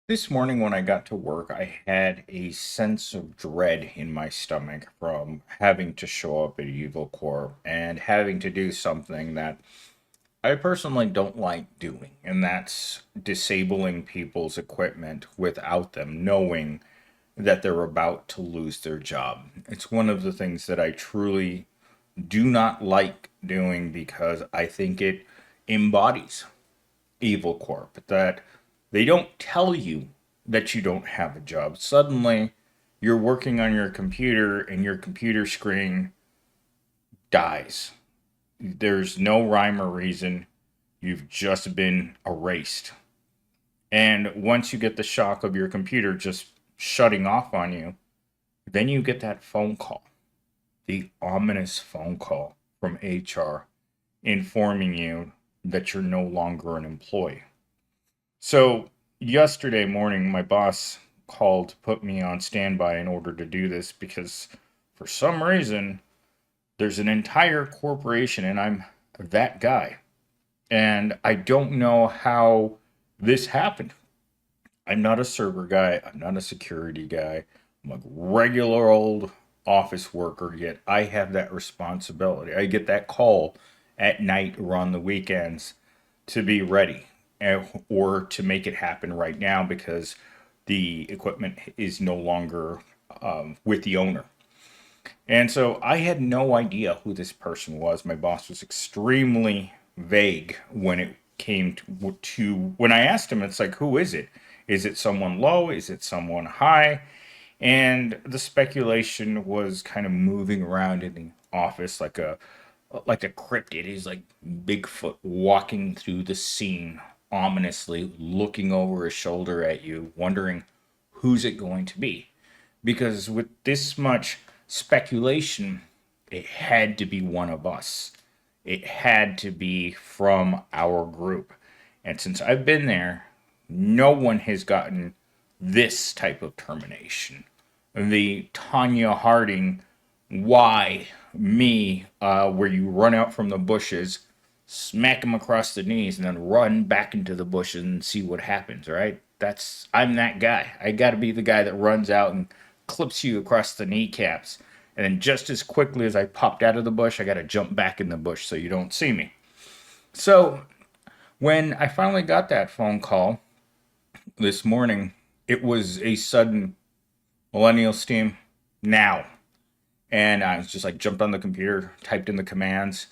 This morning when I got to work, I had a sense of dread in my stomach from having to show up at Evil Corp and having to do something that I personally don't like doing, and that's disabling people's equipment without them knowing that they're about to lose their job. It's one of the things that I truly do not like doing because I think it embodies Evil Corp, that they don't tell you that you don't have a job. Suddenly, you're working on your computer and your computer screen dies. There's no rhyme or reason. You've just been erased. And once you get the shock of your computer just shutting off on you, then you get that phone call, the ominous phone call from HR informing you that you're no longer an employee. So yesterday morning, my boss called to put me on standby in order to do this because for some reason there's an entire corporation and I'm that guy. And I don't know how this happened. I'm not a server guy, I'm not a security guy. I'm a regular old office worker, yet I have that responsibility. I get that call at night or on the weekends to be ready or to make it happen right now because the equipment is no longer with the owner. And so I had no idea who this person was. My boss was extremely vague when it came to when I asked him, it's like, who is it? Is it someone low? Is it someone high? And the speculation was kind of moving around in the office like a cryptid. He's like Bigfoot walking through the scene ominously, looking over his shoulder at you, wondering who's it going to be. Because with this much speculation, it had to be one of us. It had to be from our group. And since I've been there, no one has gotten this type of termination. The Tanya Harding, why me, where you run out from the bushes, smack him across the knees, and then run back into the bushes and see what happens, right? I'm that guy. I gotta be the guy that runs out and clips you across the kneecaps. And then just as quickly as I popped out of the bush, I gotta jump back in the bush so you don't see me. So when I finally got that phone call this morning, it was a sudden millennial steam now. And I was just like jumped on the computer, typed in the commands,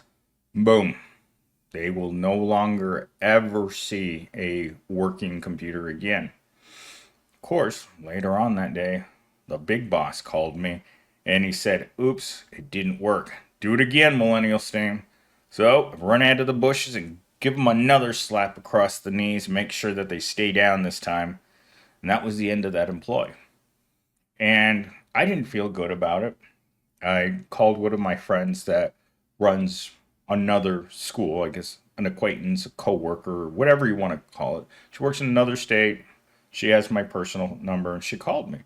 boom. They will no longer ever see a working computer again. Of course, later on that day, the big boss called me and he said, oops, it didn't work. Do it again, Millennial Steam. So I run out of the bushes and give them another slap across the knees, make sure that they stay down this time. And that was the end of that employee. And I didn't feel good about it. I called one of my friends that runs another school, I guess an acquaintance, a coworker, whatever you want to call it. She works in another state. She has my personal number and she called me.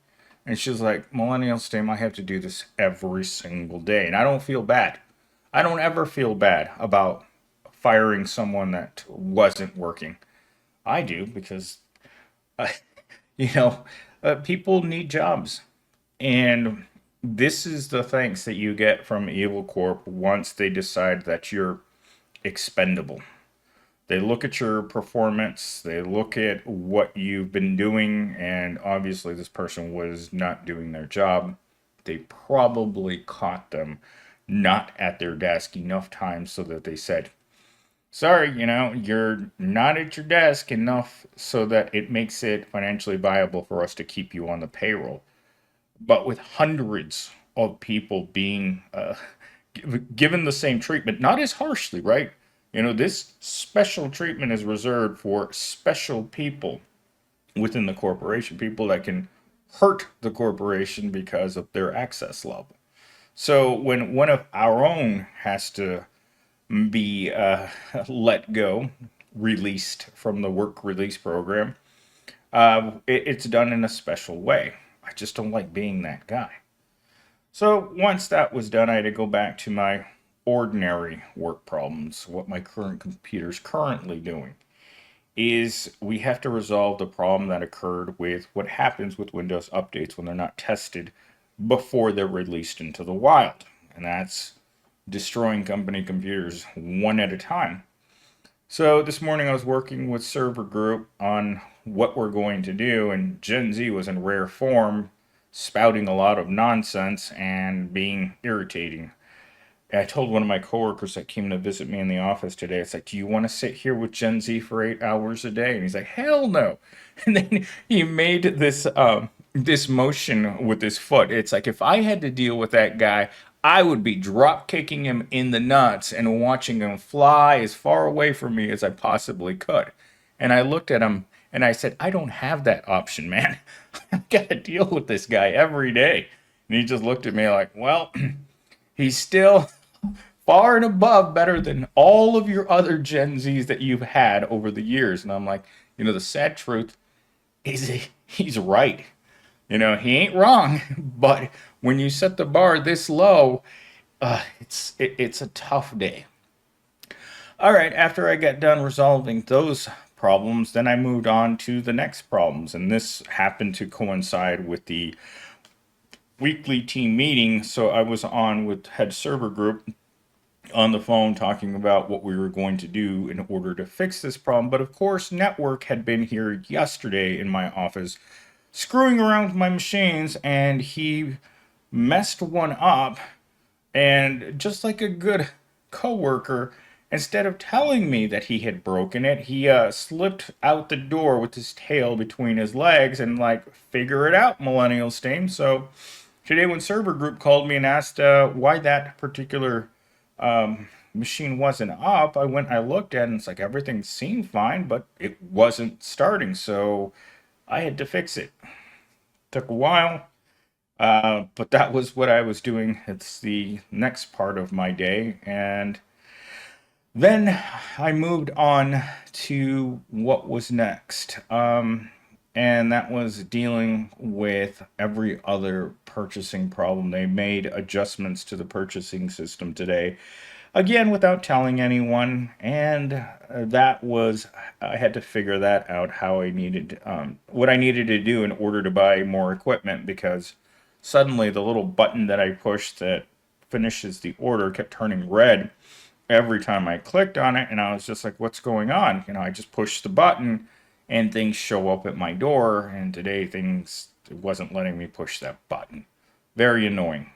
And she's like, Millennial Stem, I have to do this every single day. And I don't feel bad. I don't ever feel bad about firing someone that wasn't working. I do because, uh, you know, people need jobs. And this is the thanks that you get from Evil Corp once they decide that you're expendable. They look at your performance, they look at what you've been doing, and obviously this person was not doing their job. They probably caught them not at their desk enough times so that they said, sorry, you're not at your desk enough so that it makes it financially viable for us to keep you on the payroll. But with hundreds of people being given the same treatment, not as harshly, right? This special treatment is reserved for special people within the corporation, people that can hurt the corporation because of their access level. So when one of our own has to be let go, released from the work release program, it's done in a special way. I just don't like being that guy. So once that was done, I had to go back to my ordinary work problems, what my current computer's currently doing. is we have to resolve the problem that occurred with what happens with Windows updates when they're not tested before they're released into the wild. And that's destroying company computers one at a time. So this morning I was working with Server Group on what we're going to do, and Gen Z was in rare form, spouting a lot of nonsense and being irritating. I told one of my coworkers that came to visit me in the office today, it's like, do you want to sit here with Gen Z for 8 hours a day? And he's like, hell no. And then he made this motion with his foot. It's like, if I had to deal with that guy, I would be drop kicking him in the nuts and watching him fly as far away from me as I possibly could. And I looked at him and I said, I don't have that option, man. I've got to deal with this guy every day. And he just looked at me like, well, he's still far and above better than all of your other Gen Zs that you've had over the years. And I'm like, the sad truth is he's right. He ain't wrong. But when you set the bar this low, it's a tough day. All right, after I got done resolving those problems, then I moved on to the next problems. And this happened to coincide with the weekly team meeting. So I was on with head server group on the phone talking about what we were going to do in order to fix this problem. But of course, network had been here yesterday in my office screwing around with my machines, and he messed one up. And just like a good coworker, instead of telling me that he had broken it, he slipped out the door with his tail between his legs and like, figure it out, millennial steam. So today when server group called me and asked why that particular machine wasn't up, I looked at it and it's like everything seemed fine, but it wasn't starting. So I had to fix it. Took a while, but that was what I was doing. It's the next part of my day. And then I moved on to what was next. And that was dealing with every other purchasing problem. They made adjustments to the purchasing system today, again, without telling anyone. And that was, I had to figure that out, how I needed, what I needed to do in order to buy more equipment, because suddenly the little button that I pushed that finishes the order kept turning red every time I clicked on it. And I was just like, what's going on? I just pushed the button and things show up at my door. And today it wasn't letting me push that button. Very annoying.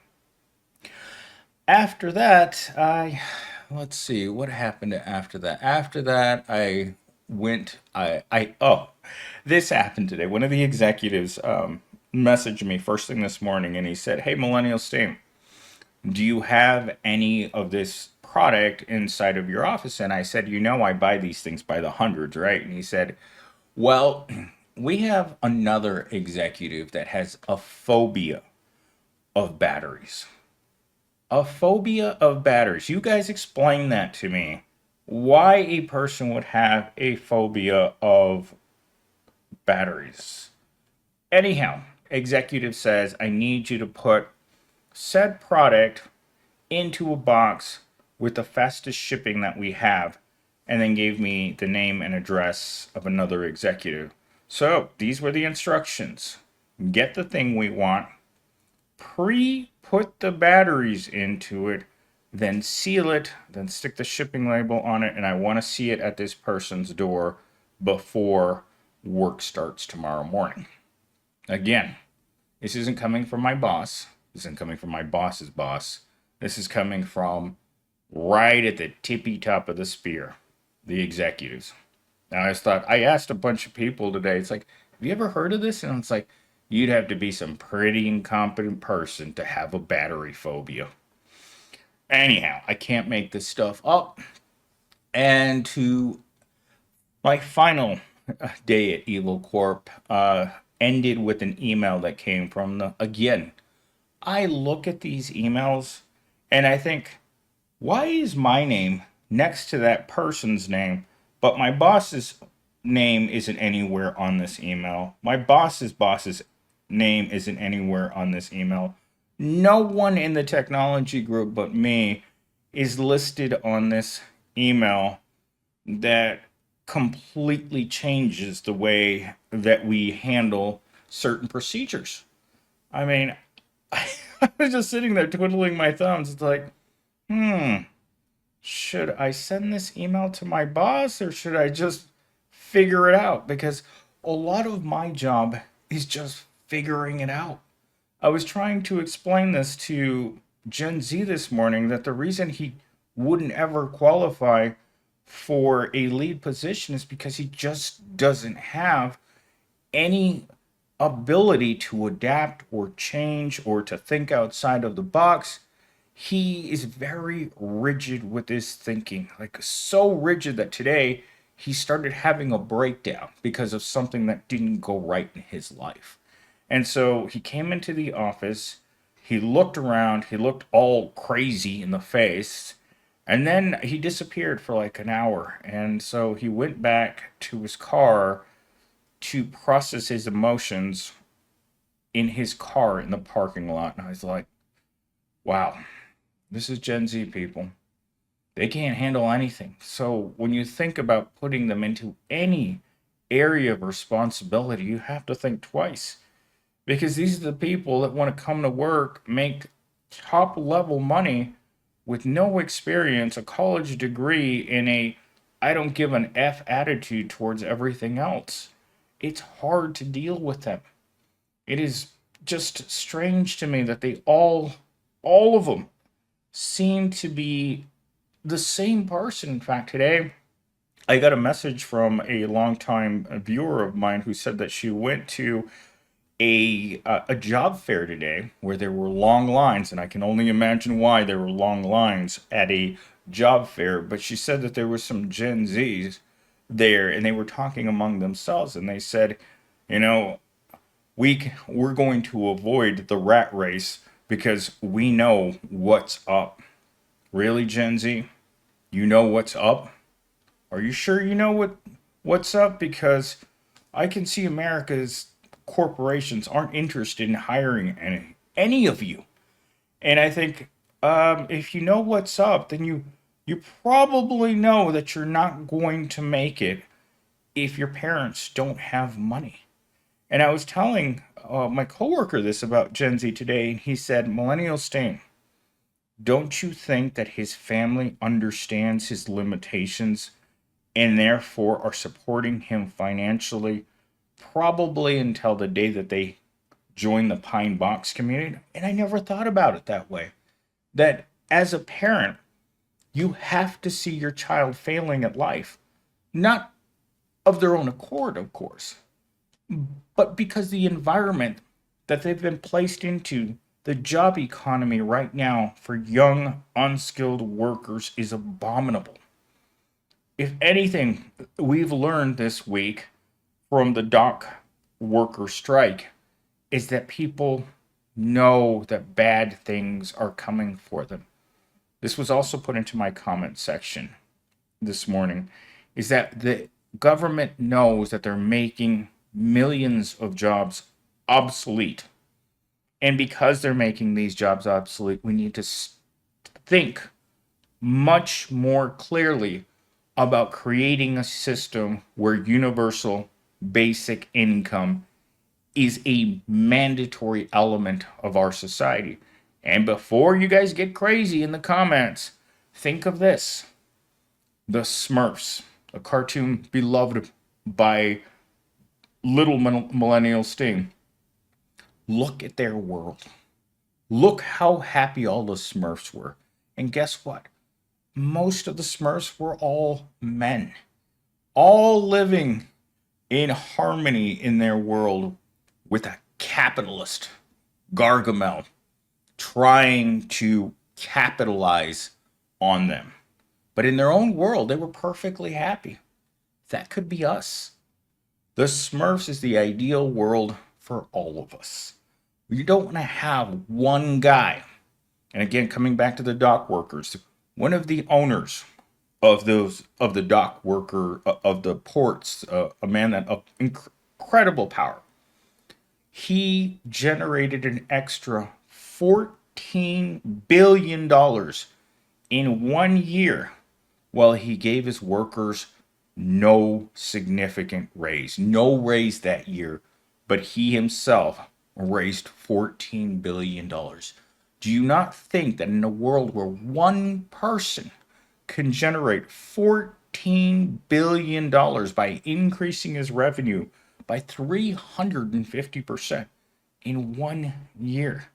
After that, let's see, what happened after that? After that, this happened today. One of the executives messaged me first thing this morning and he said, hey, Millennial Steam, do you have any of this product inside of your office? And I said, I buy these things by the hundreds, right? And he said, well, we have another executive that has a phobia of batteries. A phobia of batteries. You guys explain that to me. Why a person would have a phobia of batteries. Anyhow, executive says, I need you to put said product into a box with the fastest shipping that we have, and then gave me the name and address of another executive. So these were the instructions. Get the thing we want, put the batteries into it, then seal it, then stick the shipping label on it, and I want to see it at this person's door before work starts tomorrow morning. Again, this isn't coming from my boss. This isn't coming from my boss's boss. This is coming from right at the tippy top of the spear, the executives. Now I asked a bunch of people today, it's like, have you ever heard of this? And it's like, you'd have to be some pretty incompetent person to have a battery phobia. Anyhow, I can't make this stuff up. And to my final day at Evil Corp ended with an email that came from again, I look at these emails and I think, why is my name next to that person's name, but my boss's name isn't anywhere on this email? My boss's name isn't anywhere on this email. No one in the technology group but me is listed on this email that completely changes the way that we handle certain procedures. I mean, I was just sitting there twiddling my thumbs. It's like, hmm, should I send this email to my boss or should I just figure it out? Because a lot of my job is just figuring it out. I was trying to explain this to Gen Z this morning that the reason he wouldn't ever qualify for a lead position is because he just doesn't have any ability to adapt or change or to think outside of the box. He is very rigid with his thinking, like so rigid that today he started having a breakdown because of something that didn't go right in his life. And so he came into the office, he looked around, he looked all crazy in the face, and then he disappeared for like an hour. And so he went back to his car to process his emotions in his car in the parking lot. And I was like, wow, this is Gen Z people. They can't handle anything. So when you think about putting them into any area of responsibility, you have to think twice. Because these are the people that want to come to work, make top level money with no experience, a college degree, and a I don't give an F attitude towards everything else. It's hard to deal with them. It is just strange to me that all of them, seem to be the same person. In fact, today I got a message from a longtime viewer of mine who said that she went to a job fair today where there were long lines, and I can only imagine why there were long lines at a job fair. But she said that there were some Gen Zs there, and they were talking among themselves, and they said, you know, we're going to avoid the rat race because we know what's up. Really, Gen Z? You know what's up? Are you sure you know what's up? Because I can see America's corporations aren't interested in hiring any of you. And I think if you know what's up, then you probably know that you're not going to make it if your parents don't have money. And I was telling my coworker this about Gen Z today, and he said, Millennial Stain, don't you think that his family understands his limitations and therefore are supporting him financially, probably until the day that they join the Pine Box community? And I never thought about it that way. That as a parent, you have to see your child failing at life, not of their own accord, of course, but because the environment that they've been placed into, the job economy right now for young, unskilled workers is abominable. If anything, we've learned this week from the dock worker strike is that people know that bad things are coming for them. This was also put into my comment section this morning, is that the government knows that they're making millions of jobs obsolete. And because they're making these jobs obsolete, we need to think much more clearly about creating a system where universal basic income is a mandatory element of our society. And before you guys get crazy in the comments, think of this. The Smurfs, a cartoon beloved by little millennial Sting. Look at their world. Look how happy all the Smurfs were. And guess what? Most of the Smurfs were all men, all living in harmony in their world with a capitalist Gargamel trying to capitalize on them. But in their own world, they were perfectly happy. That could be us. The Smurfs is the ideal world for all of us. You don't want to have one guy. And again, coming back to the dock workers, one of the owners of the dock worker of the ports, a man that of incredible power. He generated an extra $14 billion in 1 year while he gave his workers no significant raise, no raise that year, but he himself raised $14 billion. Do you not think that in a world where one person can generate $14 billion by increasing his revenue by 350% in 1 year?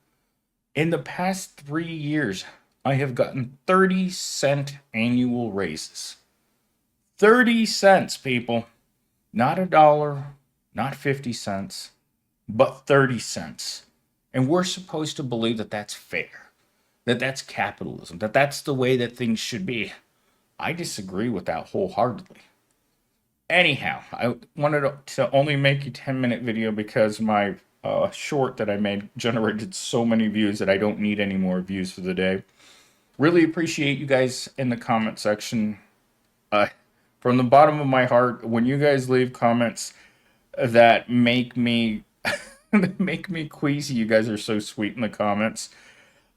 In the past 3 years, I have gotten 30-cent annual raises. 30 cents, people. Not a dollar, not 50 cents, but 30 cents. And we're supposed to believe that that's fair, that that's capitalism, that that's the way that things should be. I disagree with that wholeheartedly. Anyhow, I wanted to only make a 10-minute video because my short that I made generated so many views that I don't need any more views for the day. Really appreciate you guys in the comment section. Uh, from the bottom of my heart, when you guys leave comments that make me make me queasy, you guys are so sweet in the comments.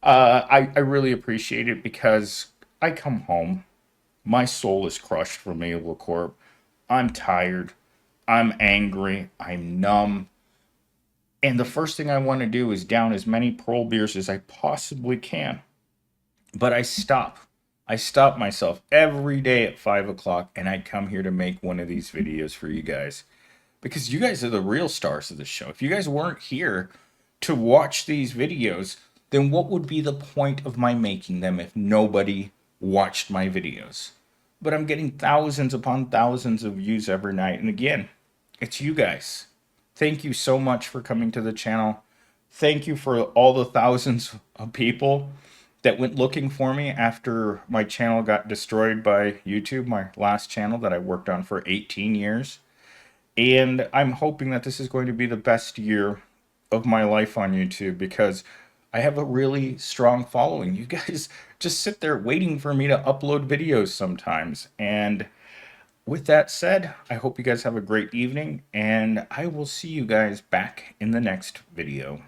I really appreciate it because I come home, my soul is crushed from Evil Corp. I'm tired, I'm angry, I'm numb, and the first thing I want to do is down as many Pearl beers as I possibly can. But I stop. I stop myself every day at 5 o'clock and I come here to make one of these videos for you guys. Because you guys are the real stars of the show. If you guys weren't here to watch these videos, then what would be the point of my making them if nobody watched my videos? But I'm getting thousands upon thousands of views every night. And again, it's you guys. Thank you so much for coming to the channel. Thank you for all the thousands of people that went looking for me after my channel got destroyed by YouTube, my last channel that I worked on for 18 years. And I'm hoping that this is going to be the best year of my life on YouTube because I have a really strong following. You guys just sit there waiting for me to upload videos sometimes. And with that said, I hope you guys have a great evening, and I will see you guys back in the next video.